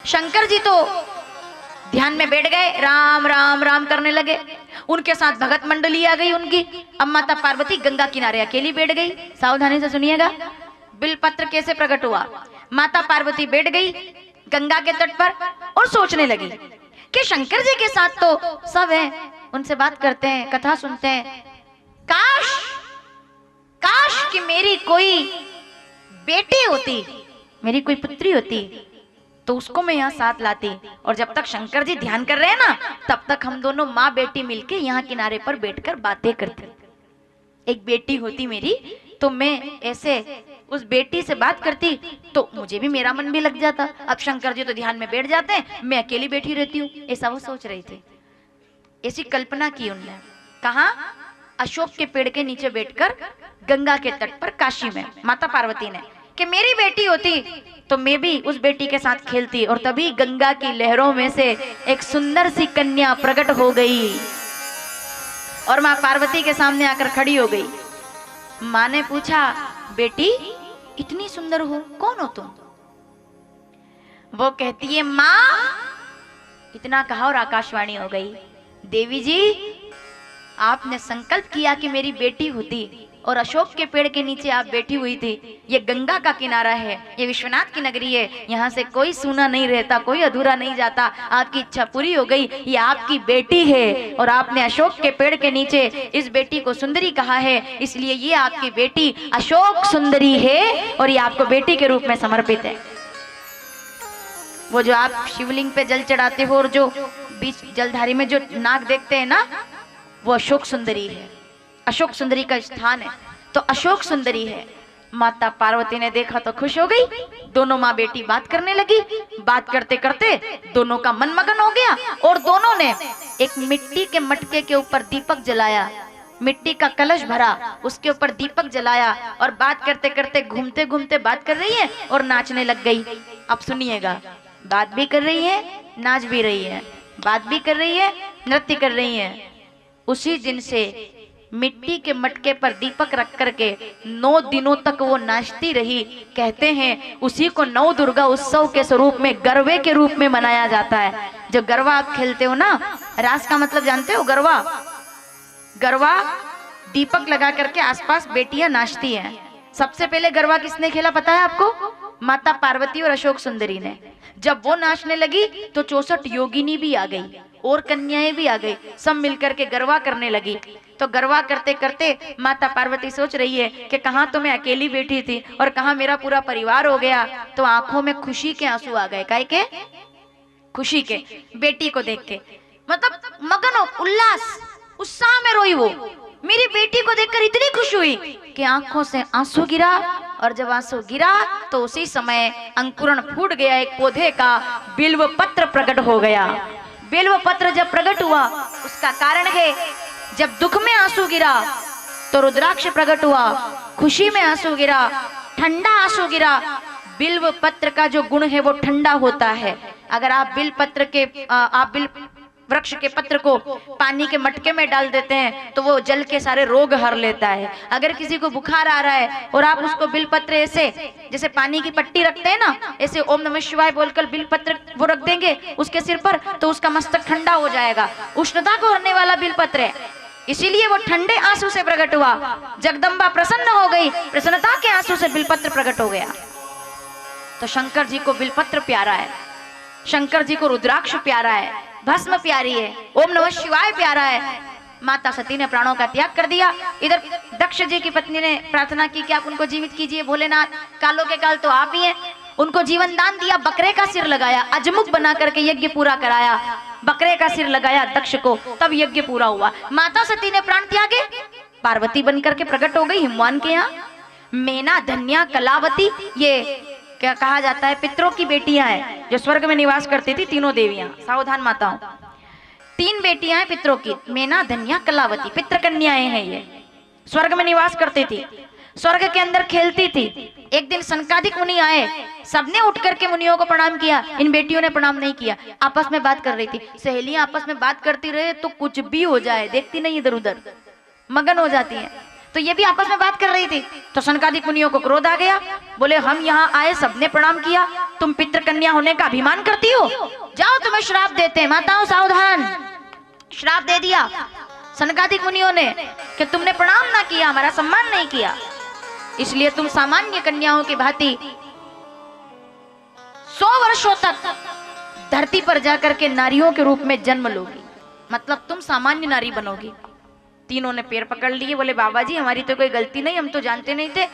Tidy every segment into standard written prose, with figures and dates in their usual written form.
शंकर जी तो ध्यान में बैठ गए, राम राम राम करने लगे। उनके साथ भगत मंडली आ गई उनकी। अब माता पार्वती गंगा किनारे अकेली बैठ गई। सावधानी से सुनिएगा, बिलपत्र कैसे प्रकट हुआ। माता पार्वती बैठ गई गंगा के तट पर और सोचने लगी कि शंकर जी के साथ तो सब हैं, उनसे बात करते हैं, कथा सुनते हैं। काश काश कि मेरी कोई बेटी होती, मेरी कोई पुत्री होती, तो उसको मैं यहाँ साथ लाती। और जब तक शंकर जी ध्यान कर रहे हैं ना, तब तक हम दोनों माँ बेटी मिलके यहाँ किनारे पर बैठकर बातें करते। एक बेटी होती मेरी तो मैं ऐसे उस बेटी से बात करती तो मुझे भी, मेरा मन भी लग जाता। अब शंकर जी तो ध्यान में बैठ जाते हैं, मैं अकेली बैठी रहती हूँ। ऐसा वो सोच रही थी, ऐसी कल्पना की उनने। कहा? अशोक के पेड़ के नीचे बैठकर गंगा के तट पर काशी में माता पार्वती ने, कि मेरी बेटी होती तो मैं भी उस बेटी के साथ खेलती। और तभी गंगा की लहरों में से एक सुंदर सी कन्या प्रकट हो गई और माँ पार्वती के सामने आकर खड़ी हो गई। माँ ने पूछा, बेटी इतनी सुंदर हो, कौन हो तुम? वो कहती है, माँ। इतना कहा और आकाशवाणी हो गई, देवी जी आपने संकल्प किया कि मेरी बेटी होती और अशोक के पेड़ के नीचे आप बैठी हुई थी। ये गंगा का किनारा है, ये विश्वनाथ की नगरी है, यहाँ से कोई सूना नहीं रहता, कोई अधूरा नहीं जाता। आपकी इच्छा पूरी हो गई, ये आपकी बेटी है और आपने अशोक के पेड़ के नीचे इस बेटी को सुंदरी कहा है, इसलिए ये आपकी बेटी अशोक सुंदरी है और ये आपको बेटी के रूप में समर्पित है। वो जो आप शिवलिंग पे जल चढ़ाते हो और जो बीच जलधारी में जो नाग देखते हैं ना, वो अशोक सुंदरी है। अशोक सुंदरी का स्थान है, तो अशोक सुंदरी है। माता पार्वती ने देखा तो खुश हो गई। दोनों माँ बेटी बात करने लगी। बात करते करते दोनों का मन मगन हो गया और दोनों ने एक मिट्टी के मटके के ऊपर दीपक जलाया, मिट्टी का कलश भरा, उसके ऊपर दीपक जलाया और बात करते करते घूमते घूमते बात कर रही है और नाचने लग गई। अब सुनिएगा, बात भी कर रही है, नाच भी रही है, बात भी कर रही है, नृत्य कर रही है। उसी दिन से मिट्टी के मटके पर दीपक रख करके 9 दिनों तक वो नाचती रही। कहते हैं उसी को नौ दुर्गा उत्सव के स्वरूप में, गरबे के रूप में मनाया जाता है। जो गरबा आप खेलते हो ना, रास का मतलब जानते हो? गरबा, गरबा दीपक लगा करके आसपास बेटियां नाचती हैं। सबसे पहले गरबा किसने खेला पता है आपको? माता पार्वती और अशोक सुंदरी ने। जब वो नाचने लगी तो 64 योगिनी भी आ गई और कन्याएं भी आ गई, सब मिलकर के गरबा करने लगी। तो गरबा करते करते माता पार्वती सोच रही है कि कहाँ तो मैं अकेली बैठी थी और कहाँ मेरा पूरा परिवार हो गया। तो आंखों में खुशी के आंसू आ गए। काहे के? खुशी के, बेटी को देख के। मतलब मगन हो, उल्लास, उत्साह में रोई वो। मेरी बेटी को देखकर इतनी खुश हुई कि आंखों से आंसू गिरा। और जब आंसू गिरा तो उसी समय अंकुरण फूट गया, एक पौधे का बिल्व पत्र प्रकट हो गया। बिल्व पत्र जब प्रकट हुआ उसका कारण है, जब दुख में आंसू गिरा तो रुद्राक्ष प्रकट हुआ, खुशी में आंसू गिरा, ठंडा आंसू गिरा। बिल्व पत्र का जो गुण है वो ठंडा होता है। अगर आप बिल वृक्ष के पत्र को पानी के मटके में डाल देते हैं तो वो जल के सारे रोग हर लेता है। अगर किसी को बुखार आ रहा है और आप उसको बिलपत्र ऐसे जैसे पानी की पट्टी रखते हैं ना, ऐसे ओम नमः शिवाय बोलकर बिलपत्र वो रख देंगे उसके सिर पर, तो उसका मस्तक ठंडा हो जाएगा। उष्णता को हरने वाला बिलपत्र है, इसीलिए वो ठंडे आंसू से प्रकट हुआ। जगदम्बा प्रसन्न हो गई, प्रसन्नता के आंसू से बिलपत्र प्रकट हो गया। तो शंकर जी को बिलपत्र प्यारा है, शंकर जी को रुद्राक्ष प्यारा है, भस्म प्यारी है, ओम नमः शिवाय प्यारा है। माता सती ने प्राणों का त्याग कर दिया। इधर दक्ष जी की पत्नी ने प्रार्थना की कि आप उनको जीवित कीजिए भोलेनाथ, कालों के काल तो आप ही हैं। उनको जीवन दान दिया, बकरे का सिर लगाया, अजमुख बना करके यज्ञ पूरा कराया, बकरे का सिर लगाया दक्ष को, तब यज्ञ पूरा हुआ। माता सती ने प्राण त्यागे, पार्वती बनकर के प्रकट हो गई हिमवान के यहाँ। मेना, धन्या, कलावती, ये क्या कहा जाता है, पितरों की बेटियां हैं जो स्वर्ग में निवास करती थी। तीनों देवियां, सावधान माताओं, 3 बेटियां हैं पितरों की, मेना, धन्या, कलावती, पितृ कन्याएं हैं। ये स्वर्ग में निवास करती थी, स्वर्ग के अंदर खेलती थी। एक दिन सनकादिक मुनि आए, सबने उठ करके मुनियों को प्रणाम किया, इन बेटियों ने प्रणाम नहीं किया। आपस में बात कर रही थी, सहेलियां आपस में बात करती रहे तो कुछ भी हो जाए, देखती नहीं इधर उधर, मगन हो जाती है। तो ये भी आपस में बात कर रही थी। तो सनकादिक मुनियों को क्रोध आ गया, बोले हम यहाँ आए, सबने प्रणाम किया, तुम पितृ कन्या होने का अभिमान करती हो, जाओ तुम्हें श्राप देते हैं। माताओं सावधान, श्राप दे दिया सनकादिक मुनियों ने कि तुमने प्रणाम ना किया, हमारा सम्मान नहीं किया, इसलिए तुम सामान्य कन्याओं की भांति 100 वर्षों तक धरती पर जाकर के नारियों के रूप में जन्म लोगी, मतलब तुम सामान्य नारी बनोगी। तीनों ने पैर पकड़ लिए, बोले बाबा जी हमारी तो कोई गलती नहीं, हम तो जानते नहीं थे,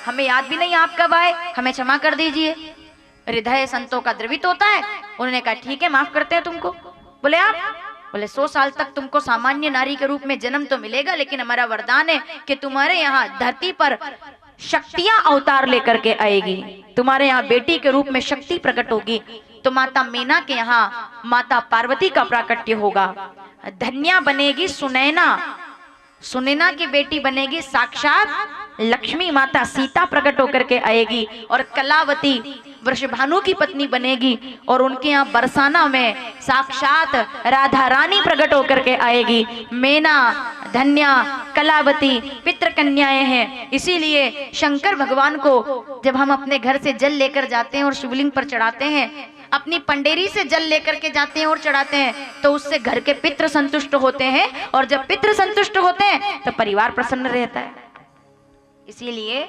हमें याद भी नहीं आप कब आए, हमें क्षमा कर दीजिए। हृदय संतों का द्रवित होता है। उन्होंने कहा ठीक है, माफ करते हैं तुमको। बोले आप? बोले 100 साल तक तुमको सामान्य नारी के रूप में जन्म तो मिलेगा, लेकिन हमारा वरदान है कि तुम्हारे यहाँ धरती पर शक्तियां अवतार लेकर के आएगी, तुम्हारे यहाँ बेटी के रूप में शक्ति प्रकट होगी। तो माता मीना के यहाँ माता पार्वती का प्राकट्य होगा। धन्या बनेगी सुनैना, सुनैना की बेटी बनेगी साक्षात लक्ष्मी माता सीता प्रकट होकर के आएगी, और कलावती वृषभानु की पत्नी बनेगी, और उनके यहाँ बरसाना में साक्षात राधा रानी प्रकट होकर के आएगी। मेना, धन्या, कलावती पितृ कन्याएं हैं। इसीलिए शंकर भगवान को जब हम अपने घर से जल लेकर जाते हैं और शिवलिंग पर चढ़ाते हैं, अपनी पंडेरी से जल लेकर के जाते हैं और चढ़ाते हैं, तो उससे घर के पितृ संतुष्ट होते हैं, और जब पितृ संतुष्ट होते हैं तो परिवार प्रसन्न रहता है। इसीलिए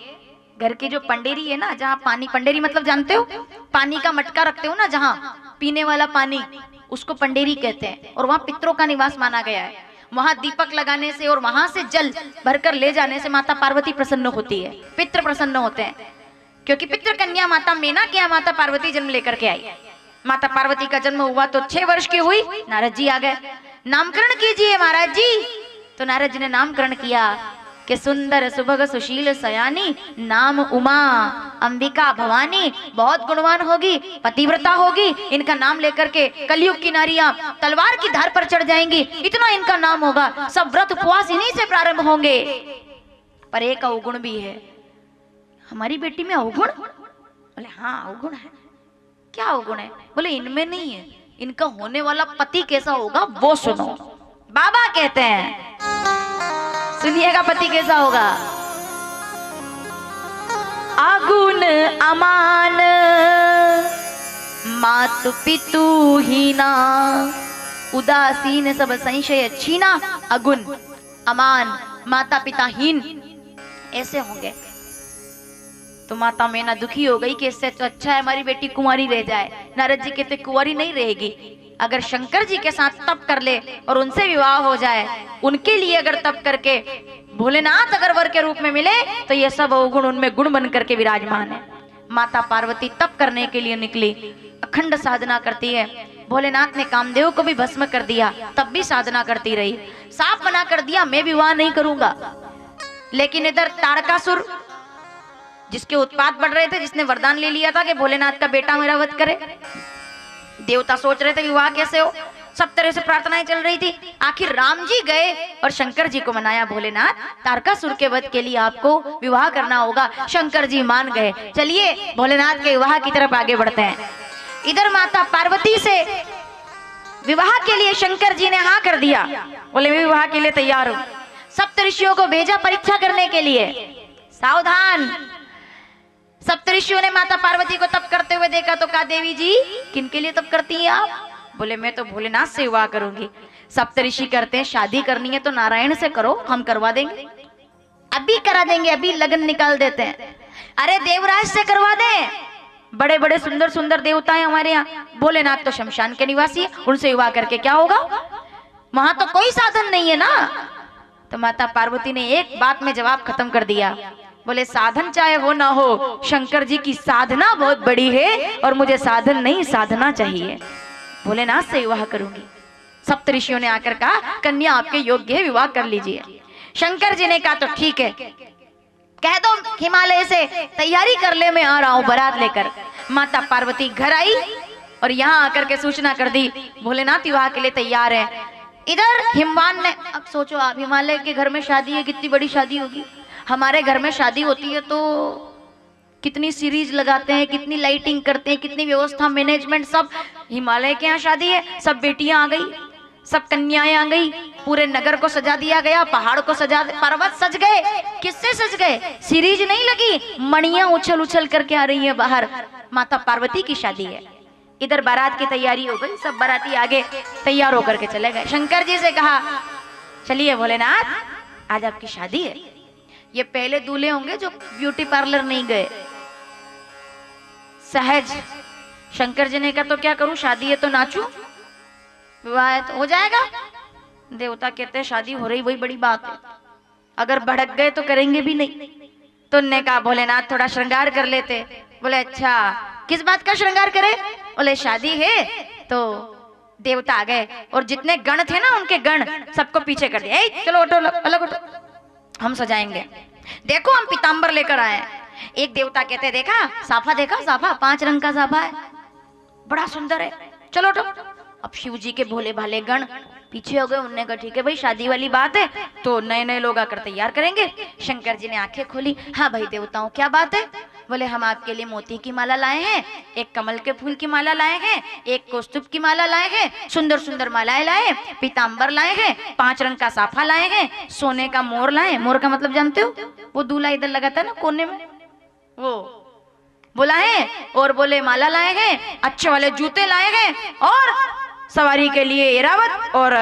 घर की जो पंडेरी है ना, जहाँ पानी, पंडेरी मतलब जानते हो, पानी का मटका रखते हो ना, जहाँ पीने वाला पानी, उसको पंडेरी कहते हैं, और वहाँ पितरों का निवास माना गया है। वहां दीपक लगाने से और वहां से जल भरकर ले जाने से माता पार्वती प्रसन्न होती है, पितृ प्रसन्न होते हैं, क्योंकि पितृ कन्या माता मीना के यहाँ माता पार्वती जन्म लेकर के आई। माता पार्वती का जन्म हुआ तो 6 वर्ष की हुई, नारद जी आ गए, नामकरण कीजिए महाराज जी। तो नारद जी ने नामकरण किया कि सुंदर सुभग सुशील सयानी, नाम उमा अंबिका भवानी, बहुत गुणवान होगी, पतिव्रता होगी, इनका नाम लेकर के कलयुग की नारियां तलवार की धार पर चढ़ जाएंगी, इतना इनका नाम होगा, सब व्रत उपवास इन्हीं से प्रारंभ होंगे। पर एक अवगुण भी है, हमारी बेटी में अवगुण? बोले हाँ अवगुण है। क्या अवगुण है? बोले इनमें नहीं है, इनका होने वाला पति कैसा होगा वो सुनो। बाबा कहते हैं, सुनिएगा पति कैसा होगा। अगुण अमान मातु पितु हीना, उदासीन सब संशय छीना। अगुण अमान माता पिता हीन ऐसे होंगे। तो माता मैना दुखी हो गई कि इससे तो अच्छा है हमारी बेटी कुंवारी रह जाए। नारद जी कहते कुंवारी नहीं रहेगी, अगर शंकर जी के साथ तप कर ले और उनसे विवाह हो जाए, उनके लिए अगर तप करके भोलेनाथ अगर वर के रूप में मिले, तो ये सब अवगुण उनमें गुण बन करके विराजमान है। माता पार्वती तप करने के लिए निकली, अखंड साधना करती है। भोलेनाथ ने कामदेव को भी भस्म कर दिया, तब भी साधना करती रही। साफ मना कर दिया मैं विवाह नहीं करूंगा। लेकिन इधर तारकासुर जिसके उत्पात बढ़ रहे थे, जिसने वरदान ले लिया था कि भोलेनाथ का बेटा मेरा वध करे, देवता सोच रहे थे विवाह कैसे हो, सब तरह से प्रार्थनाएं चल रही थी। आखिर राम जी गए और शंकर जी को मनाया, भोलेनाथ तारकासुर के वध के लिए आपको विवाह करना होगा। शंकर जी मान गए। चलिए भोलेनाथ के विवाह की तरफ आगे बढ़ते हैं। इधर माता पार्वती से विवाह के लिए शंकर जी ने हाँ कर दिया, बोले मैं विवाह के लिए तैयार हूं। सप्तऋषियों को भेजा परीक्षा करने के लिए। सावधान, सप्तऋषियों ने माता पार्वती को तप करते हुए देखा तो कहा देवी जी किनके लिए तप करती हैं आप? बोले मैं तो भोलेनाथ से विवाह करूंगी। सप्तऋषि करते हैं शादी करनी है तो नारायण से करो, हम करवा देंगे, अभी करा देंगे, अभी लगन निकाल देते हैं। अरे देवराज से करवा दें, बड़े बड़े सुंदर सुंदर देवता है हमारे यहाँ। भोलेनाथ तो शमशान के निवासी है, उनसे विवाह करके क्या होगा, वहां तो कोई साधन नहीं है ना। तो माता पार्वती ने एक बात में जवाब खत्म कर दिया, बोले साधन चाहे हो ना हो, शंकर जी की साधना बहुत बड़ी है और मुझे साधन नहीं साधना चाहिए, भोलेनाथ से विवाह करूंगी। सप्तऋषियों ने आकर कहा कन्या आपके योग्य है, विवाह कर लीजिए। शंकर जी ने कहा तो ठीक है, कह दो हिमालय से तैयारी कर ले, मैं आ रहा हूं बारात लेकर। माता पार्वती घर आई और यहाँ आकर के सूचना कर दी भोलेनाथ विवाह के लिए तैयार है। इधर हिमवान ने, अब सोचो आप हिमालय के घर में शादी है, कितनी बड़ी शादी होगी। हमारे घर में शादी होती है तो कितनी सीरीज लगाते हैं, कितनी लाइटिंग करते हैं, कितनी व्यवस्था मैनेजमेंट, सब हिमालय के यहाँ शादी है, सब बेटियां आ गई, सब कन्याएं आ गई, पूरे नगर को सजा दिया गया, पहाड़ को सजा, पर्वत सज गए। किससे सज गए? सीरीज नहीं लगी, मणियां उछल उछल करके आ रही है बाहर। माता पार्वती की शादी है। इधर बारात की तैयारी हो गई, सब बाराती आगे तैयार होकर के चले गए। शंकर जी से कहा चलिए भोलेनाथ आज आपकी शादी है। ये पहले दूल्हे होंगे जो ब्यूटी पार्लर नहीं गए, सहज। शंकर जी ने कहा तो क्या करूं, शादी है तो नाचूं, विवाह तो हो जाएगा। देवता कहते हैं शादी हो रही वही बड़ी बात है, अगर भड़क गए तो करेंगे भी नहीं। तो उन्होंने कहा भोलेनाथ थोड़ा श्रृंगार कर लेते। बोले अच्छा किस बात का श्रृंगार करे? बोले शादी है। तो देवता आ गए और जितने गण थे ना उनके गण सबको पीछे कर दिया। चलो उठो, अलग उठो, हम सजाएंगे। देखो हम पीताम्बर लेकर आए। एक देवता कहते देखा साफा, देखा साफा, 5 रंग का साफा है, बड़ा सुंदर है, चलो उठो। अब शिव जी के भोले भाले गण पीछे हो गए। उनने कहा ठीक है भाई शादी वाली बात है तो नए नए लोग आकर तैयार करेंगे। शंकर जी ने आंखें खोली, हाँ भाई देवताओं क्या बात है? बोले हम आपके लिए मोती की माला लाए हैं, एक कमल के फूल की माला लाए हैं, एक कौस्तुभ की माला लाए हैं, सुंदर सुंदर मालाएं लाए, पीताम्बर लाए हैं, 5 रंग का साफा लाए हैं, सोने का मोर लाए। मोर का मतलब जानते हो? वो दूल्हा इधर लगाता है ना कोने में, वो बोला है। और बोले माला लाए हैं, अच्छे वाले जूते लाए हैं, और सवारी के लिए एरावत और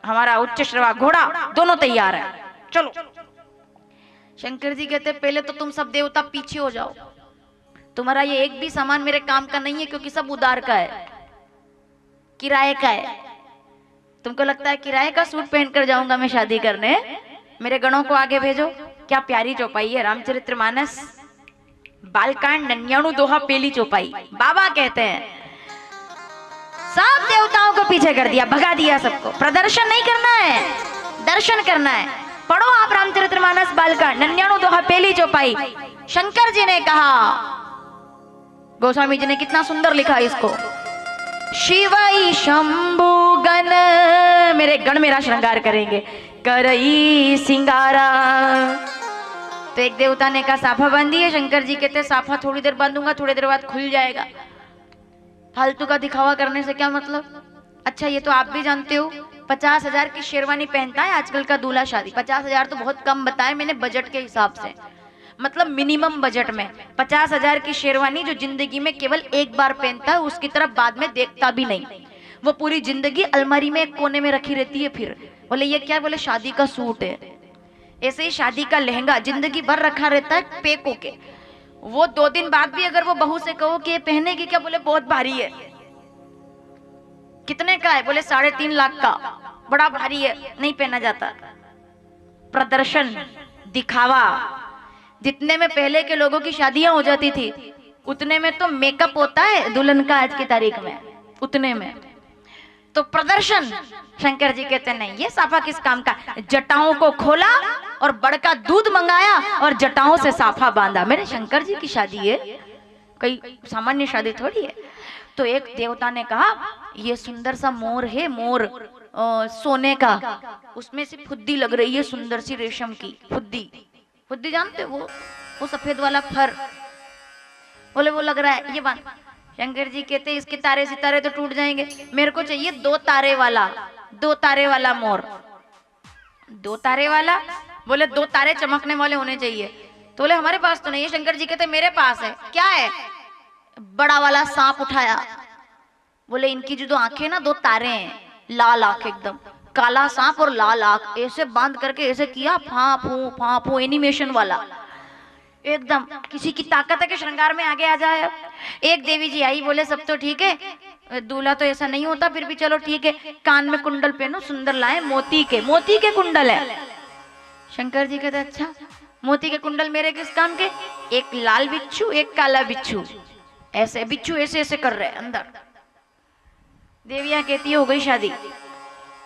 हमारा उच्च श्रवा घोड़ा दोनों तैयार है, चलो। शंकर जी कहते पहले तो तुम सब देवता पीछे हो जाओ, तुम्हारा ये एक भी सामान मेरे काम का नहीं है, क्योंकि सब उधार का है, किराए का है। तुमको लगता है किराए का सूट पहनकर जाऊंगा मैं शादी करने? मेरे गणों को आगे भेजो। क्या प्यारी चौपाई है, रामचरितमानस बालकांड 99 दोहा पहली चौपाई। बाबा कहते हैं सब देवताओं को पीछे कर दिया, भगा दिया सबको। प्रदर्शन नहीं करना है, दर्शन करना है। पढ़ो आप रामचरितमानस बालकांड 99 दोहा पहली चौपाई। शंकर जी ने कहा, गोस्वामी जी ने कितना सुंदर लिखा इसको, शिवई शंभु गण, मेरे गण मेरा श्रृंगार करेंगे, करई सिंगारा। तो एक देवता ने कहा साफा बांधिए। शंकर जी कहते साफा थोड़ी देर बांधूंगा, थोड़ी देर बाद खुल जाएगा, फालतू का दिखावा करने से क्या मतलब। अच्छा ये तो आप भी जानते हो 50,000 की शेरवानी पहनता है आजकल का दूल्हा शादी। 50,000 तो बहुत कम बताए मैंने बजट के हिसाब से, मतलब मिनिमम बजट में 50,000 की शेरवानी जो जिंदगी में केवल एक बार पहनता है, उसकी तरफ बाद में देखता भी नहीं, वो पूरी जिंदगी अलमारी में एक कोने में रखी रहती है। फिर बोले ये क्या? बोले शादी का सूट है। ऐसे ही शादी का लहंगा जिंदगी भर रखा रहता है पैक होके, वो 2 दिन बाद भी अगर वो बहू से कहो कि ये पहनेगी क्या? बोले बहुत भारी है। कितने का है? बोले 3.5 लाख का, बड़ा भारी है, नहीं पहना जाता। प्रदर्शन, दिखावा। जितने में पहले के लोगों की शादियां हो जाती थी उतने में तो मेकअप होता है दुल्हन का आज की तारीख में, उतने में तो प्रदर्शन। शंकर जी कहते नहीं, ये साफा किस काम का? जटाओं को खोला और बड़का दूध मंगाया और जटाओं से साफा बांधा। मेरे शंकर जी की शादी है, कोई सामान्य शादी थोड़ी है। तो एक देवता ने कहा ये सुंदर सा मोर है, मोर सोने का, उसमें से फुद्दी लग रही है सुंदर सी रेशम की फुद्दी। फुद्दी जानते हो वो सफेद वाला फर? बोले वो लग रहा है, ये बात। शंकर जी कहते इसके तारे सितारे तो टूट जाएंगे, मेरे को चाहिए 2 तारे वाला, 2 तारे वाला मोर। 2 तारे वाला? बोले 2 तारे चमकने वाले होने चाहिए। तो बोले हमारे पास तो नहीं है। शंकर जी कहते मेरे पास है। क्या है? बड़ा वाला सांप उठाया। बोले इनकी जो 2 आंखें ना 2 तारे हैं, लाल आंख, एकदम काला सांप और लाल आंख, ऐसे बांध करके ऐसे किया, फांफू एनिमेशन वाला, एकदम किसी की ताकत है कि श्रृंगार में आगे आ जाए। एक देवी जी आई, बोले सब तो ठीक है, दूल्हा तो ऐसा नहीं होता, फिर भी चलो ठीक है, कान में कुंडल पहनो, सुंदर लाए, मोती के कुंडल है। शंकर जी कहते अच्छा मोती के कुंडल मेरे किस काम के? एक लाल बिच्छू, एक काला बिच्छू, ऐसे बिच्छू ऐसे ऐसे कर रहे अंदर। देवियां कहती हो गई शादी।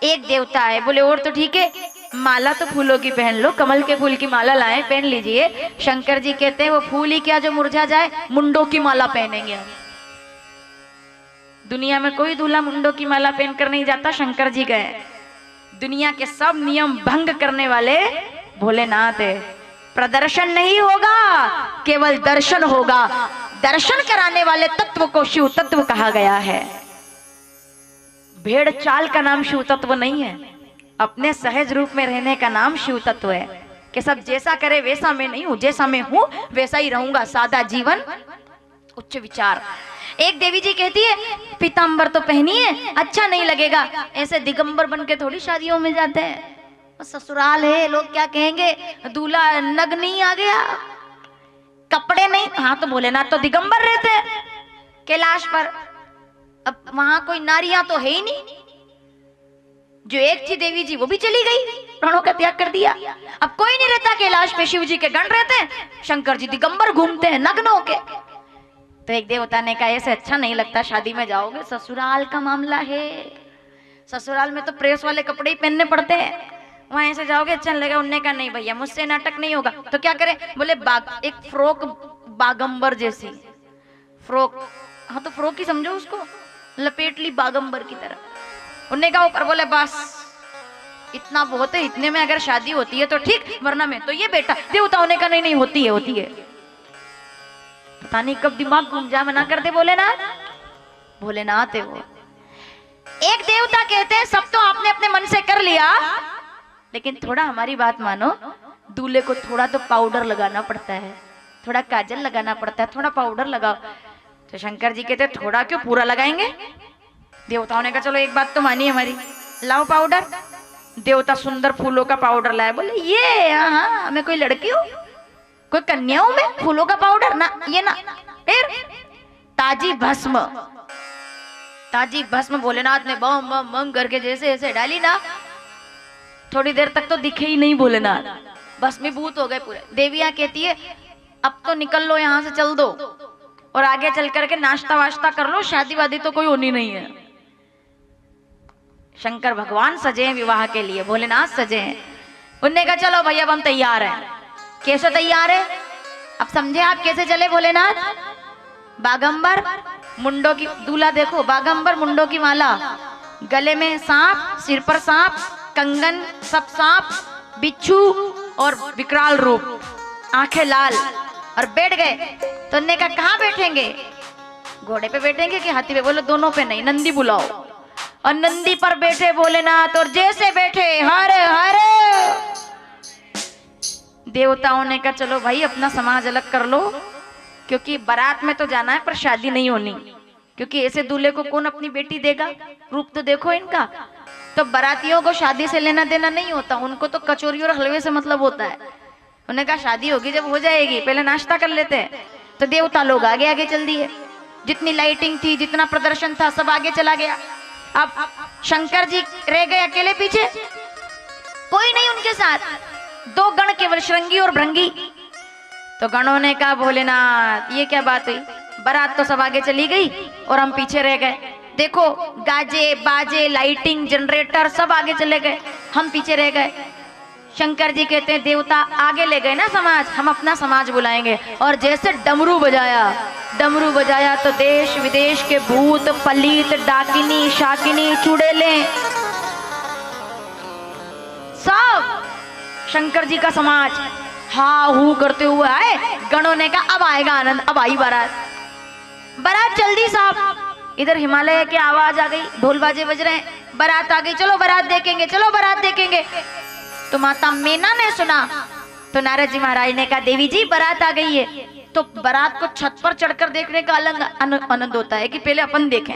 एक देवता है, बोले और तो ठीक है, माला तो फूलों की पहन लो, कमल के फूल की माला लाए, पहन लीजिए। शंकर जी कहते हैं वो फूल ही क्या जो मुरझा जाए, मुंडों की माला पहनेंगे हम। दुनिया में कोई दूल्हा मुंडों की माला पहनकर नहीं जाता, शंकर जी गए। दुनिया के सब नियम भंग करने वाले भोलेनाथ है। प्रदर्शन नहीं होगा, केवल दर्शन होगा। दर्शन कराने वाले तत्व को शिव तत्व कहा गया है। भेड़ चाल का नाम शिव तत्व नहीं है, अपने सहज रूप में रहने का नाम शिव तत्व है कि सब जैसा करे वैसा मैं नहीं हूं, जैसा मैं हूं वैसा ही रहूंगा, सादा जीवन उच्च विचार। एक देवी जी कहती है पीतांबर तो पहनिए, अच्छा नहीं लगेगा, ऐसे दिगंबर बन के थोड़ी शादियों में जाते हैं, ससुराल है लोग क्या कहेंगे, दूल्हा नग नहीं आ गया, कपड़े नहीं। हाँ तो भोलेनाथ तो दिगंबर रहते हैं कैलाश पर, अब वहां कोई नारियां तो है ही नहीं। जो एक थी देवी जी वो भी चली गई, प्राणों का त्याग कर दिया, अब कोई नहीं रहता कैलाश पे, शिव जी के गण रहते हैं, शंकर जी दिगंबर घूमते हैं नग्न होके। तो एक देवता ने कहा ऐसे अच्छा नहीं लगता, शादी में जाओगे, ससुराल का मामला है, ससुराल में तो प्रेस वाले कपड़े ही पहनने पड़ते हैं, वहां ऐसे जाओगे अच्छा लगेगा। उनने कहा नहीं भैया मुझसे नाटक नहीं होगा, तो क्या करें, बोले एक फ्रॉक बागंबर जैसी फ्रॉक, हाँ तो फ्रॉक ही समझो उसको, लपेट ली बागंबर की तरह। उनने कहा ऊपर, बोले बस इतना बहुत है, इतने में अगर शादी होती है तो ठीक, वरना में तो ये बेटा देवता होने का नहीं, नहीं होती है, होती है। पता नहीं कब दिमाग घूम जाए, मना कर दे भोलेनाथ, भोलेनाथ है वो। एक देवता कहते हैं सब तो आपने अपने मन से कर लिया, लेकिन थोड़ा हमारी बात मानो, दूल्हे को थोड़ा तो पाउडर लगाना पड़ता है, थोड़ा काजल लगाना पड़ता है, थोड़ा पाउडर लगाओ। तो शंकर जी कहते थोड़ा क्यों, पूरा लगाएंगे। देवताओं ने कहा चलो एक बात तो मानी हमारी, लाओ पाउडर। देवता सुंदर फूलों का पाउडर लाए, बोले ये हाँ मैं कोई लड़की हूँ, कोई कन्या हूं मैं, फूलों का पाउडर ना, ये ना। फिर ताजी भस्म, ताजी भस्म भोलेनाथ ने बम बम बम करके जैसे ऐसे डाली ना, थोड़ी देर तक तो दिखे ही नहीं भोलेनाथ, भस्मीभूत हो गए पूरे। देवियां कहती है अब तो निकल लो यहाँ से, चल दो और आगे चल करके नाश्ता वाश्ता कर लो, शादी वादी तो कोई होनी नहीं है। शंकर भगवान सजे हैं विवाह के लिए, भोलेनाथ सजे हैं। उनने कहा चलो भैया अब हम तैयार हैं। कैसे तैयार है, अब समझे आप कैसे चले भोलेनाथ। बागंबर मुंडों की, दूल्हा देखो बागंबर मुंडों की माला, गले में सांप, सिर पर सांप, कंगन सब सांप, बिच्छू और विकराल रूप, आंखें लाल, और बैठ गए। तो उन्होंने कहा कहाँ बैठेंगे, घोड़े पे बैठेंगे कि हाथी पे, बोले दोनों पे नहीं, नंदी बुलाओ। और नंदी पर बैठे भोलेनाथ, और जैसे बैठे हरे हरे। देवताओं ने कहा चलो भाई अपना समाज अलग कर लो, क्योंकि बारात में तो जाना है पर शादी नहीं होनी, क्योंकि ऐसे दूल्हे को कौन अपनी बेटी देगा, रूप तो देखो इनका। तो बारातियों को शादी से लेना देना नहीं होता, उनको तो कचौरी और हलवे से मतलब होता है। उन्होंने कहा शादी होगी जब हो जाएगी, पहले नाश्ता कर लेते हैं। तो देवता लोग आगे आगे चल दिए, जितनी लाइटिंग थी, जितना प्रदर्शन था, सब आगे चला गया। अब शंकर जी रह गए अकेले पीछे, कोई नहीं उनके साथ, दो गण केवल, श्रृंगी और भृंगी। तो गणों ने कहा भोलेनाथ ये क्या बात हुई, बारात तो सब आगे चली गई और हम पीछे रह गए, देखो गाजे बाजे लाइटिंग जनरेटर सब आगे चले गए, हम पीछे रह गए। शंकर जी कहते हैं देवता आगे ले गए ना समाज, हम अपना समाज बुलाएंगे। और जैसे डमरू बजाया, डमरू बजाया तो देश विदेश के भूत पलीत डाकिनी शाकिनी चुड़ैले सब शंकर जी का समाज हा हू करते हुए आए। गणों ने कहा अब आएगा आनंद, अब आई बारात। बारात जल्दी साहब, इधर हिमालय की आवाज आ गई, ढोल बाजे बज रहे हैं, बारात आ गई, चलो बारात देखेंगे, चलो बारात देखेंगे। तो माता मीना ने सुना तो नारद जी महाराज ने कहा देवी जी बारात आ गई है। तो बारात को छत पर चढ़कर देखने का अलग आनंद होता है कि पहले अपन देखें।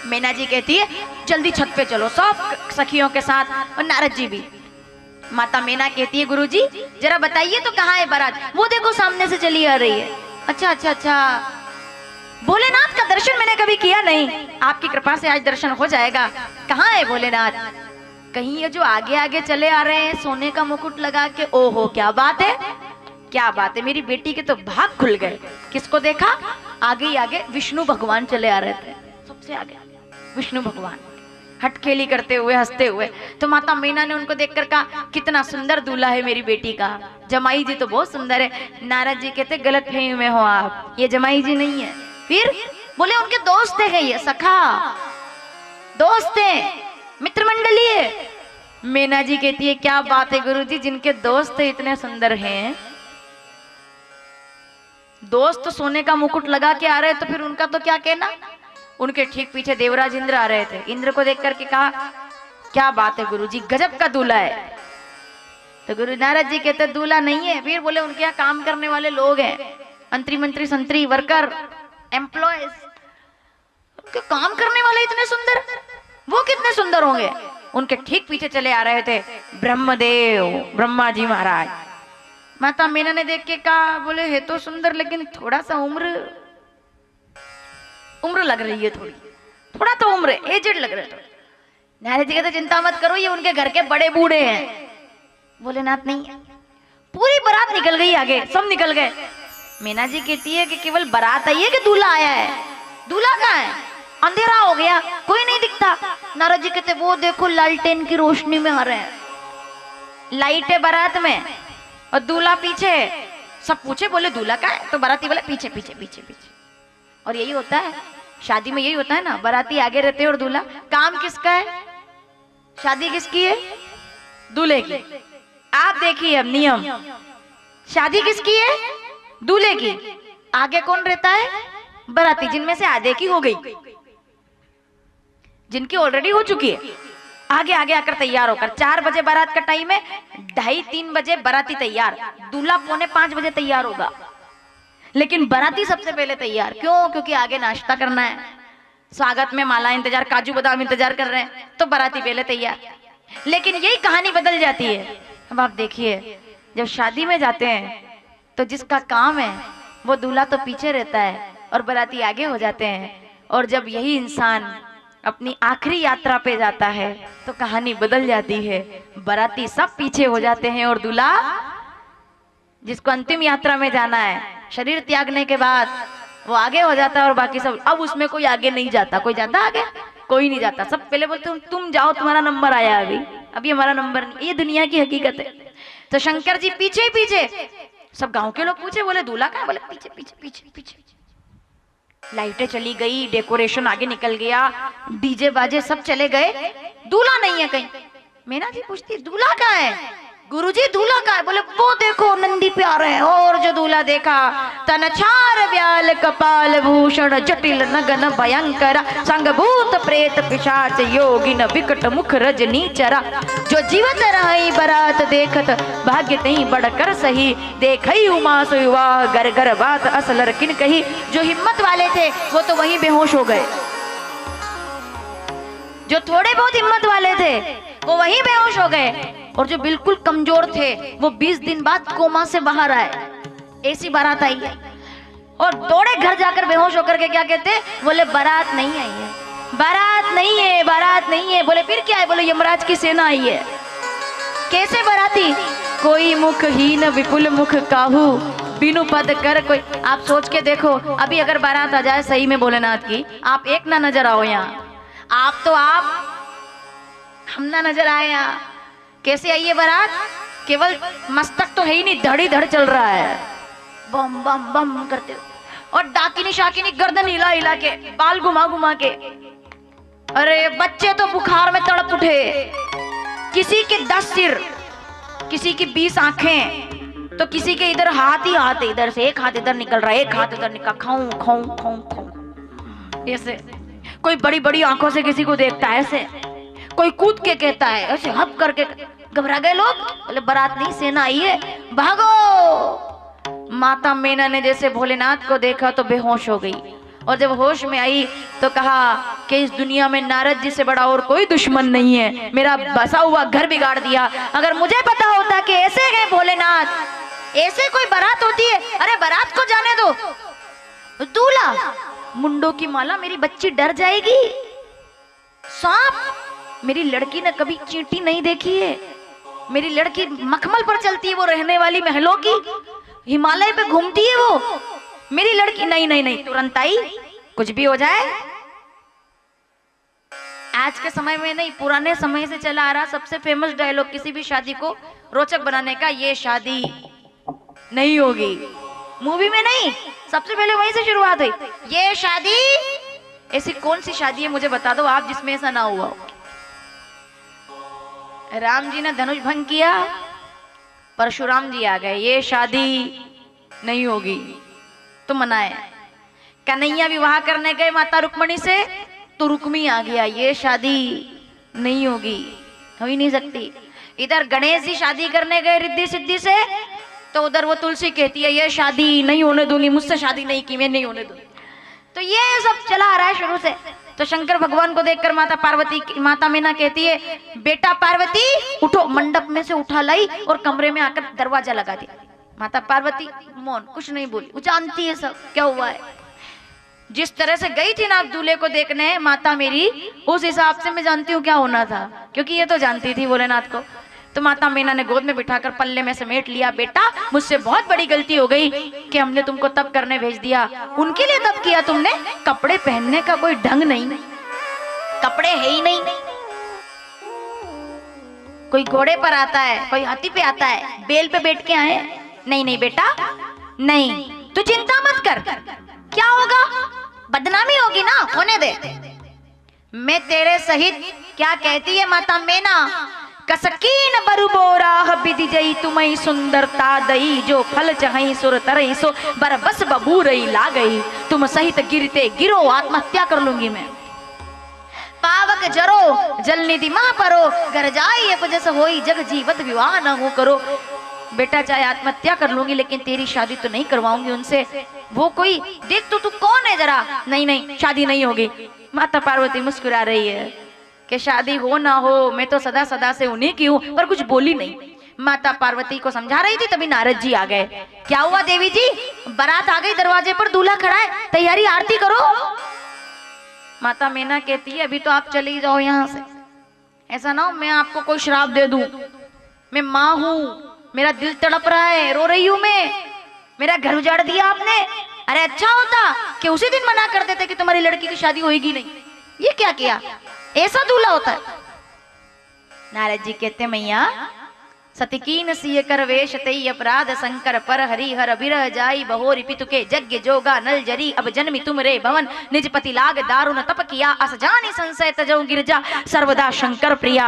मीना जी कहती है जल्दी छत पे चलो सब सखियों के साथ, और नारद जी भी। माता मीना कहती है गुरुजी जरा बताइए तो कहाँ है बारात, वो देखो सामने से चली आ रही है। अच्छा अच्छा अच्छा, भोलेनाथ का दर्शन मैंने कभी किया नहीं, आपकी कृपा से आज दर्शन हो जाएगा। कहाँ है भोलेनाथ, कहीं ये जो आगे आगे चले आ रहे हैं सोने का मुकुट लगा के, ओहो क्या बात है, क्या बात है, मेरी बेटी के तो भाग खुल गए। किसको देखा, आगे ही आगे विष्णु भगवान चले आ रहे थे, सबसे आगे विष्णु भगवान हटखेली करते हुए हंसते हुए। तो माता मीना ने उनको देखकर कहा कितना सुंदर दूल्हा है मेरी बेटी का, जमाई जी तो बहुत सुंदर है। नारद जी कहते गलत फहमी में हो आप, ये जमाई जी नहीं है। फिर बोले उनके दोस्त है, ये सखा दोस्त है, मित्र मंडली है। मीना जी कहती है क्या बात है गुरुजी, जिनके दोस्त इतने सुंदर हैं, दोस्त सोने का मुकुट लगा के आ रहे तो फिर उनका तो क्या कहना। उनके ठीक पीछे देवराज इंद्र आ रहे थे। इंद्र को देख करके कहा, क्या बात है गुरुजी, गजब का दूल्हा है। तो गुरु नारद जी कहते दूल्हा नहीं है। फिर बोले उनके यहाँ काम करने वाले लोग हैं, मंत्री मंत्री संतरी वर्कर एम्प्लॉयज, काम करने वाले इतने सुंदर, वो कितने सुंदर होंगे। उनके ठीक पीछे चले आ रहे थे ब्रह्मदेव, ब्रह्मा जी महाराज। माता मीना ने देख के कहा, बोले है तो सुंदर लेकिन थोड़ा सा उम्र लग रही है, थोड़ा तो उम्र एजेड लग रहा है। नारद जी कहते चिंता मत करो, ये उनके घर के बड़े बूढ़े हैं। भोलेनाथ नहीं है। पूरी बारात निकल गई, आगे सब निकल गए। मीना जी कहती है कि केवल बारात आई है कि दूल्हा आया है? दूल्हा कहाँ है? अंधेरा हो गया, कोई नहीं दिखता। नारद जी कहते वो देखो लालटेन की रोशनी में आ रहे हैं, लाइट है बारात में और दूल्हा पीछे। सब पूछे, बोले दूल्हा कहाँ है? तो बाराती बोले पीछे पीछे पीछे पीछे। और यही होता है शादी में, यही होता है ना, बाराती आगे रहते हैं और दूल्हा। काम किसका है? शादी किसकी है? दूल्हे की। आप देखिए अब नियम, शादी किसकी है? दूल्हे की। आगे कौन रहता है? बाराती। जिनमें से आधे की हो गई, जिनकी ऑलरेडी हो चुकी है, आगे आगे आकर तैयार होकर 4 बजे बारात का टाइम है, 2:30-3 बजे बाराती तैयार, दूल्हा 4:45 बजे तैयार होगा। लेकिन बाराती सबसे पहले तैयार। क्यों? क्योंकि आगे नाश्ता करना है, स्वागत में माला इंतजार, काजू बादाम इंतजार कर रहे हैं, तो बाराती पहले तैयार। लेकिन यही कहानी बदल जाती है। अब आप देखिए, जब शादी में जाते हैं तो जिसका काम है वो दूल्हा तो पीछे रहता है और बाराती आगे हो जाते हैं। और जब यही इंसान अपनी आखिरी यात्रा पे जाता है तो कहानी बदल जाती है। बाराती सब पीछे हो जाते हैं और दूल्हा, जिसको अंतिम यात्रा में जाना है शरीर त्यागने के बाद, वो आगे हो जाता है और बाकी सब। अब उसमें कोई आगे नहीं जाता। कोई जाता आगे? कोई नहीं जाता। सब पहले बोलते तुम जाओ, तुम्हारा नंबर आया, अभी हमारा नंबर नहीं। ये दुनिया की हकीकत है। तो शंकर जी पीछे ही पीछे। सब गांव के लोग पूछे, बोले दूल्हा कहाँ? बोले पीछे पीछे पीछे पीछे। लाइटें चली गई, डेकोरेशन आगे निकल गया, डीजे बाजे सब चले गए, दूल्हा नहीं है कहीं। मीना जी पूछती दूल्हा कहाँ है? गुरुजी दूल्हा कहाँ है? बोले वो देखो नंदी पे आ रहे हैं। और जो दूल्हा देखा, तन छार व्याल कपाल भूषण जटिल नगन भयंकर संग भूत प्रेत पिशाच योगिन विकट मुख रजनी चरा। जो जीवत रही बरात देखत भाग्य तही बढ़कर सही, देखई उमा सुवा गर गर बात असलर किन कही। जो हिम्मत वाले थे वो तो वहीं बेहोश हो गए, जो थोड़े बहुत हिम्मत वाले थे वो वहीं बेहोश हो गए, और जो बिल्कुल कमजोर थे वो 20 दिन बाद कोमा से बाहर आए। ऐसी बारात आई है। और दौड़े घर जाकर बेहोश होकर के क्या कहते? बोले बारात नहीं आई है, बारात नहीं है, बारात नहीं है। बोले फिर क्या है? बोले यमराज की सेना आई है। कैसे बाराती? कोई मुख हीन विपुल मुख काहू बिनु पद कर कोई। आप सोच के देखो, अभी अगर बारात आ जाए सही में भोलेनाथ की, आप एक ना नजर आओ यहाँ, आप तो आप, हम ना नजर आए यहाँ। कैसे आई है बारात? केवल मस्तक तो है ही नहीं, धड़ी धड़ चल रहा है, बम बम बम करते, और डाकिनी शाकिनी गर्दन हिला हिला के, बाल घुमा घुमा के। अरे बच्चे तो बुखार में तड़प उठे, किसी के 10 सिर, किसी की 20 आंखें, तो किसी के इधर हाथ ही हाथ, इधर से एक हाथ इधर निकल रहा है, एक हाथ इधर निकल, खाऊं खाऊं खाऊं खाऊं ऐसे। कोई बड़ी बड़ी आंखों से किसी को देखता है ऐसे, कोई कूद के कहता है ऐसे, हप करके। घबरा गए लोग, बोले बारात नहीं सेना आई है, भागो। माता मीना ने जैसे भोलेनाथ को देखा तो बेहोश हो गई, और जब होश में आई तो कहा कि इस दुनिया में नारद जी से बड़ा और कोई दुश्मन नहीं है, मेरा बसा हुआ घर बिगाड़ दिया। अगर मुझे पता होता कि ऐसे गए भोलेनाथ, ऐसे कोई बारात होती है, अरे बारात को जाने दो, दूल्हा मुंडों की माला, मेरी बच्ची डर जाएगी। सांप, मेरी लड़की ने कभी चींटी नहीं देखी है, मेरी लड़की मखमल पर चलती है, वो रहने वाली महलों की, हिमालय पे घूमती है वो, मेरी लड़की नहीं नहीं नहीं। तुरंत आई, कुछ भी हो जाए। आज के समय में नहीं, पुराने समय से चला आ रहा सबसे फेमस डायलॉग किसी भी शादी को रोचक बनाने का, ये शादी नहीं होगी। मूवी में नहीं, सबसे पहले वहीं से शुरुआत हुई, ये शादी। ऐसी कौन सी शादी है मुझे बता दो आप जिसमें ऐसा ना हुआ हो। राम जी ने धनुष भंग किया, परशुराम जी आ गए, ये शादी नहीं होगी, तो मनाए। कन्हैया विवाह करने गए माता रुक्मणी से, तो रुक्मी आ गया, ये शादी नहीं होगी, हो ही नहीं सकती। इधर गणेश जी शादी करने गए रिद्धि सिद्धि से, तो उधर वो तुलसी कहती है ये शादी नहीं होने दूंगी, मुझसे शादी नहीं की, मैं नहीं होने दूंगी। तो ये सब चला आ रहा है शुरू से। तो शंकर भगवान को देखकर माता मीना कहती है, बेटा पार्वती उठो, मंडप में से उठा लाई और कमरे में आकर दरवाजा लगा दिया। माता पार्वती मौन, कुछ नहीं बोली, वो जानती है सब क्या हुआ है। जिस तरह से गई थी ना आप दूल्हे को देखने माता मेरी, उस हिसाब से मैं जानती हूँ क्या होना था, क्योंकि ये तो जानती थी भोलेनाथ को। तो माता मीना ने गोद में बिठाकर पल्ले में समेट लिया, बेटा मुझसे बहुत बड़ी गलती हो गई कि हमने तुमको तप करने भेज दिया। उनके लिए तप किया तुमने, कपड़े पहनने का कोई ढंग नहीं, कपड़े है ही नहीं। कोई घोड़े पर आता है, कोई हाथी पे आता है, बेल पे बैठ के आए। नहीं नहीं बेटा नहीं, तू चिंता मत कर, क्या होगा, बदनामी होगी ना, होने दे, मैं तेरे सहित। क्या कहती है माता मीना, कसकीन बरु बोरा बिधि जई तुम्हें सुंदरता दई, जो फल चहई सुर तरई सो बरबस बबू रही ला गई, तुम सहित गिरते गिरो, आत्महत्या कर लूंगी मैं। पावक जरो जल निधि मां परो, घर जाई अपजस होई, जग जीवत विवाह न हो करो। बेटा चाहे आत्महत्या कर लूंगी लेकिन तेरी शादी तो नहीं करवाऊंगी उनसे। वो कोई देख तो तू कौन है जरा, नहीं नहीं शादी नहीं होगी। माता पार्वती मुस्कुरा रही है कि शादी हो ना हो मैं तो सदा सदा से उन्हीं की हूँ, पर कुछ बोली नहीं। माता पार्वती को समझा रही थी, तभी नारद जी आ गए। क्या हुआ देवी जी, बारात आ गई, दरवाजे पर दूल्हा खड़ा है, तैयारी, आरती करो। माता मीना कहती है अभी तो आप चली जाओ यहाँ से, ऐसा ना हो मैं आपको कोई श्राप दे दूं। मैं माँ हूँ, मेरा दिल तड़प रहा है, रो रही हूँ मैं, मेरा घर उजाड़ दिया आपने। अरे अच्छा होता कि उसी दिन मना कर देते कि तुम्हारी लड़की की शादी होगी नहीं, ये क्या किया, ऐसा दूल्हा होता है। नारद जी कहते मैया सतिकीन सिय कर वेश तई अपराध शंकर पर हरि हर बिरह जाई बहोरी पितु के यज्ञ जोगा नल जरी, अब जन्मी तुम रे भवन निज पति लाग दारुण तप किया, अस जानी संशय तजौ गिरजा सर्वदा शंकर प्रिया।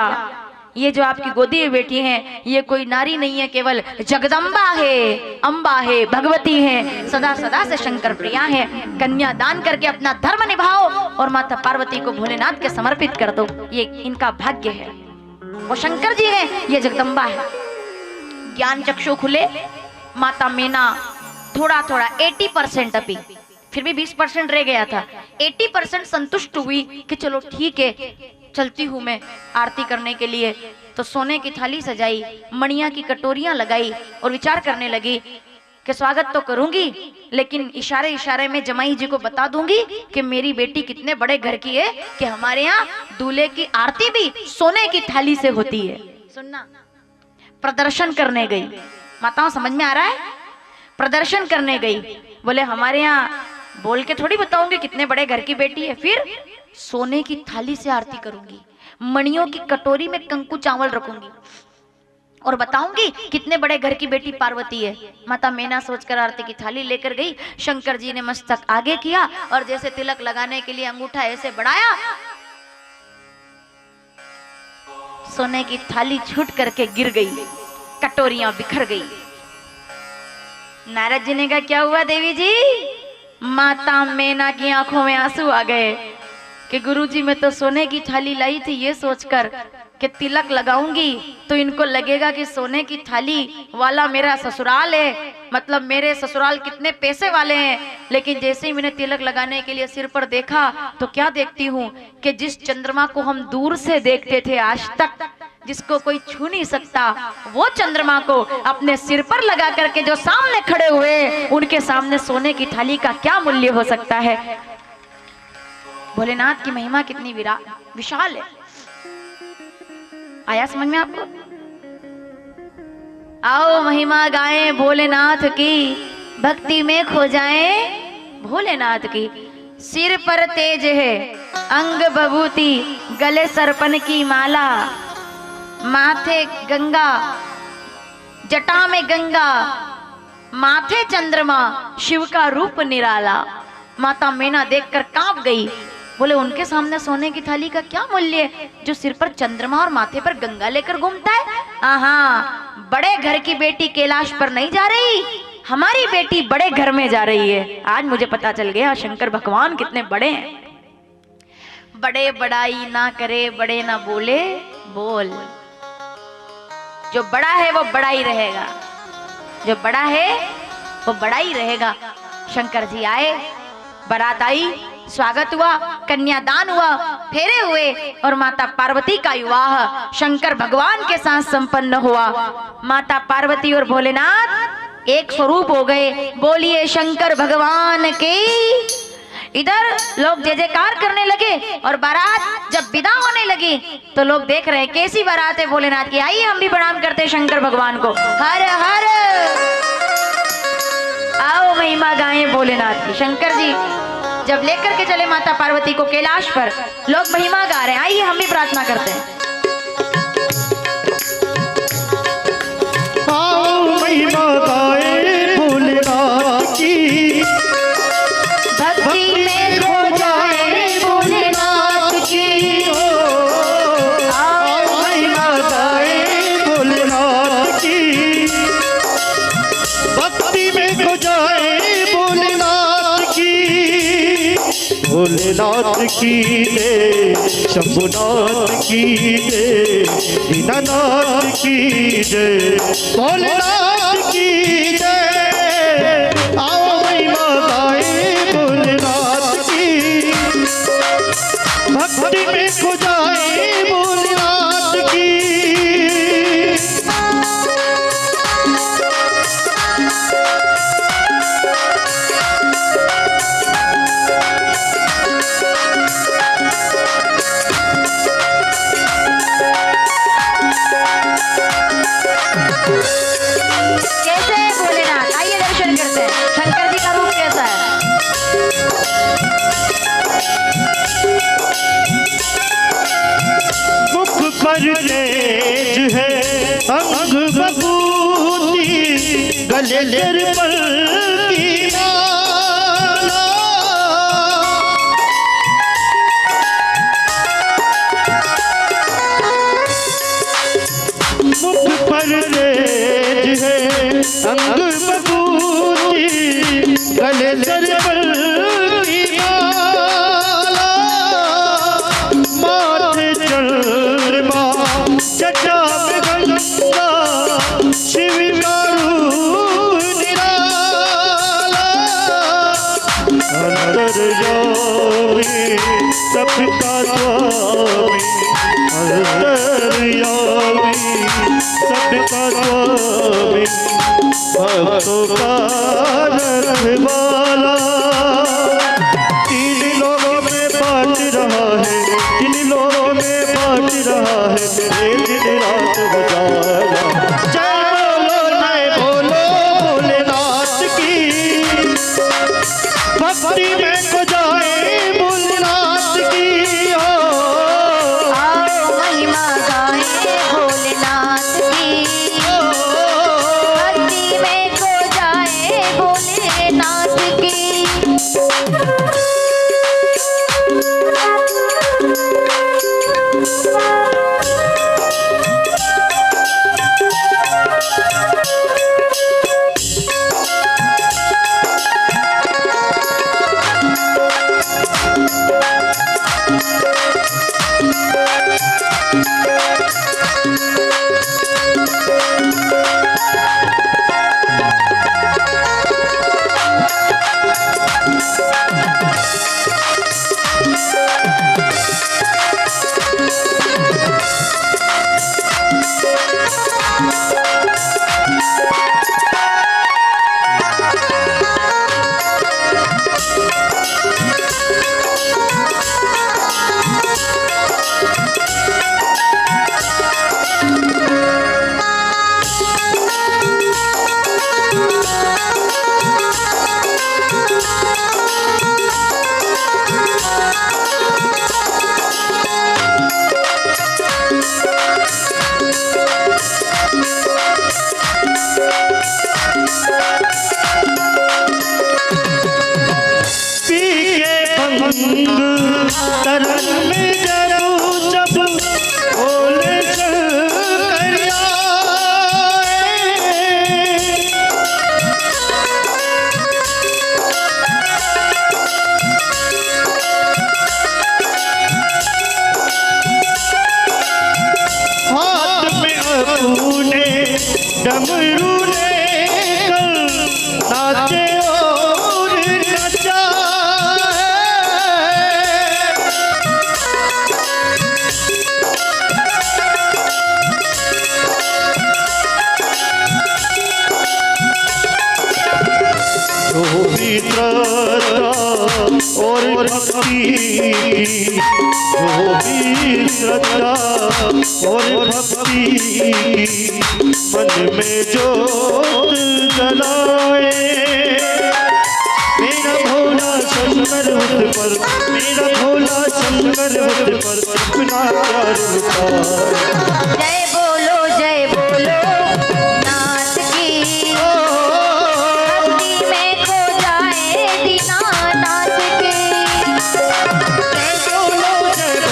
ये जो आपकी गोदी में बैठी हैं ये कोई नारी नहीं है, केवल जगदम्बा है, अम्बा है, भगवती है, सदा सदा से शंकर प्रिया है। कन्या दान करके अपना धर्म निभाओ और माता पार्वती को भोलेनाथ के समर्पित कर दो, ये इनका भाग्य है। वो शंकर जी है, ये जगदम्बा है। ज्ञान चक्षु खुले, माता मीना थोड़ा थोड़ा 80% अभी, फिर भी 20% रह गया था, 80% संतुष्ट हुई कि चलो ठीक है चलती हूँ मैं आरती करने के लिए। तो सोने की थाली सजाई, मणिया की कटोरियां लगाई और विचार करने लगी कि स्वागत तो करूंगी लेकिन इशारे इशारे में जमाई जी को बता दूंगी कि मेरी बेटी कितने बड़े घर की है कि हमारे यहाँ दूल्हे की आरती भी सोने की थाली से होती है। सुनना, प्रदर्शन करने गई, माताओं समझ में आ रहा है, प्रदर्शन करने गई। बोले हमारे यहाँ बोल के थोड़ी बताऊंगी कितने बड़े घर की बेटी है, फिर सोने की थाली से आरती करूंगी, मणियों की कटोरी में कंकु चावल रखूंगी और बताऊंगी कितने बड़े घर की बेटी पार्वती है। माता मीना सोचकर आरती की थाली लेकर गई। शंकर जी ने मस्तक आगे किया और जैसे तिलक लगाने के लिए अंगूठा ऐसे बढ़ाया, सोने की थाली छूट करके गिर गई, कटोरियां बिखर गई। नारद जी ने कहा क्या हुआ देवी जी? माता मीना की आंखों में आंसू आ गए कि गुरुजी मैं तो सोने की थाली लाई थी ये सोचकर कि तिलक लगाऊंगी तो इनको लगेगा कि सोने की थाली वाला मेरा ससुराल है, मतलब मेरे ससुराल कितने पैसे वाले हैं। लेकिन जैसे ही मैंने तिलक लगाने के लिए सिर पर देखा तो क्या देखती हूँ कि जिस चंद्रमा को हम दूर से देखते थे आज तक, जिसको कोई छू नहीं सकता, वो चंद्रमा को अपने सिर पर लगा करके जो सामने खड़े हुए, उनके सामने सोने की थाली का क्या मूल्य हो सकता है। भोलेनाथ की महिमा कितनी विशाल है। आया समझ में आपको? आओ महिमा गाएं भोलेनाथ की, भक्ति में खो जाएं भोलेनाथ की। सिर पर तेज है, अंग बभूति, गले सरपन की माला, माथे गंगा, जटा में गंगा, माथे चंद्रमा, शिव का रूप निराला। माता मीना देखकर कांप गई। बोले उनके सामने सोने की थाली का क्या मूल्य है जो सिर पर चंद्रमा और माथे पर गंगा लेकर घूमता है। आहा, बड़े घर की बेटी कैलाश पर नहीं जा रही, हमारी बेटी बड़े घर में जा रही है। आज मुझे पता चल गया शंकर भगवान कितने बड़े हैं। बड़े बड़ाई ना करे, बड़े ना बोले बोल। जो बड़ा है वो बड़ा ही रहेगा, जो बड़ा है वो बड़ा ही रहेगा। शंकर जी आए, बारात आई, स्वागत हुआ, कन्यादान हुआ, फेरे हुए और माता पार्वती का विवाह शंकर भगवान के साथ संपन्न हुआ। माता पार्वती और भोलेनाथ एक स्वरूप हो गए। बोलिए शंकर भगवान के। इधर लोग जय जयकार करने लगे और बारात जब विदा होने लगी तो लोग देख रहे हैं कैसी बारात है भोलेनाथ की। आइए हम भी प्रणाम करते हैं शंकर भगवान को। हर हर, आओ महिमा गाएं भोलेनाथ की। शंकर जी जब लेकर के चले माता पार्वती को कैलाश पर, लोग महिमा गा रहे हैं। आइए हम भी प्रार्थना करते हैं। आओ महिमा गाएं भोलेनाथ की, भक्ति में खो जाए भोलेनाथ की। आओ महिमा गाएं भोलेनाथ की, भक्ति में खो जाए भोलेनाथ की। भोलेनाथ की जय, शंभुनाथ की जय, दीनानाथ की जय, भोलेनाथ की जय। आओ महिमा गाएं भोलेनाथ की, भक्ति में खो जाए भोलेनाथ की। कैसे है भोलेनाथ? आइए दर्शन करते हैं शंकर जी का रूप कैसा है। मुख पर तेज है अंग बबूती, गले निर्मल की माला। मुख पर तेज है अंग बबूती, गले निर्मल की माला। माथे चंद्रमा, जटा में गंगा, शिव का रूप निराला। अंतर्यामी सबका स्वामी, अंतर्यामी सबका स्वामी, भक्तों का रखवाला। तीन लोगों में बांट रहा है, तीन लोगों में बांट रहा है मेरे दिन रात उजाला। जय बोलो भोलेनाथ की, भक्ति में खो जाए भोलेनाथ की। आओ महिमा गाएं भोलेनाथ की, भक्ति में खो जाए भोलेनाथ की। तरन में जरूर जब भोले शंकर आए, भक्ति की, जो भी श्रद्धा और भक्ति की, मन में जोत जलाए। मेरा भोला शंकर उस पर, मेरा भोला शंकर उस पर अपना प्यार लुटाए। जय बोलो नाथ की, भक्ति में खो जाए दीनानाथ की। जय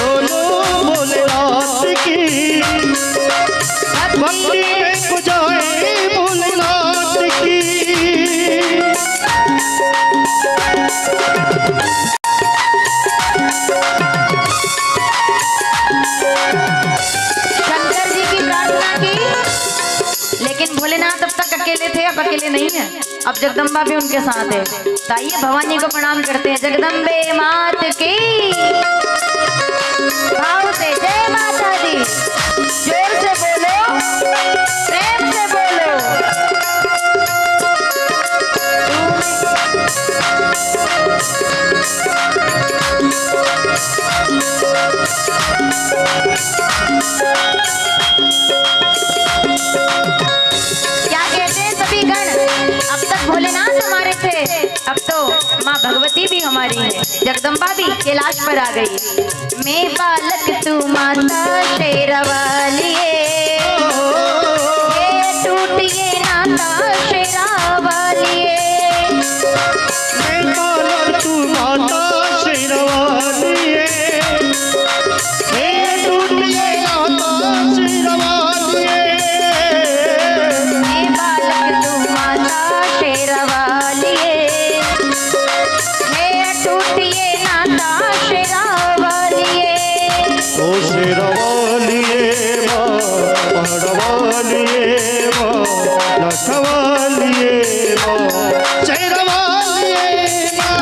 बोलो भोलेनाथ की, भक्ति में खो जाए भोलेनाथ की। लेकिन भोलेनाथ अब तक अकेले थे, अब अकेले नहीं है, अब जगदम्बा भी उनके साथ है। तो आइए भवानी को प्रणाम करते हैं। जगदम्बे मात की, भाव से जय माता दी, जोर से बोलो, प्रेम से बोलो। अब तक भोलेनाथ हमारे थे, अब तो माँ भगवती भी हमारी है, जगदम्बा भी कैलाश पर आ गई। मैं बालक तू माता शेरवालिए, ये टूटिए नाता शेरावालिए। मैं बालक तू माता शेरवालिए, ये टूटिए नाता शेरवालिए। मैं बालक तू माता शेरवालिए, ये टूटिए नाता शेरावालिए। ओ शेरवालिए माँ, पहाड़वालिए माँ, लखवालिए माँ, शेरवालिए माँ।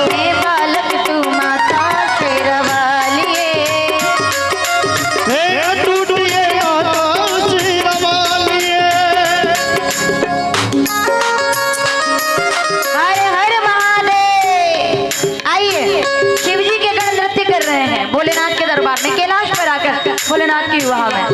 मैं बालक तू माता शेरवालिए, हे टूटिए नाता शेरवालिए। हर हर महादेव। आइए, शिव जी के गण नृत्य कर रहे हैं भोलेनाथ के दरबार में, कैलाश पर आकर भोलेनाथ की विवाह में।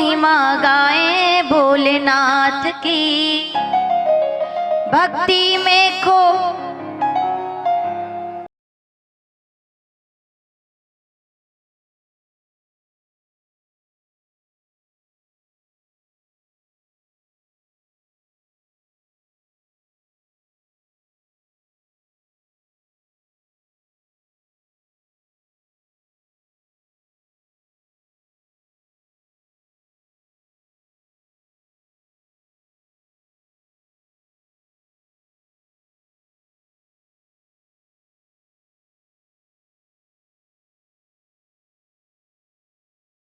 महिमा गाएं भोलेनाथ की, भक्ति में खो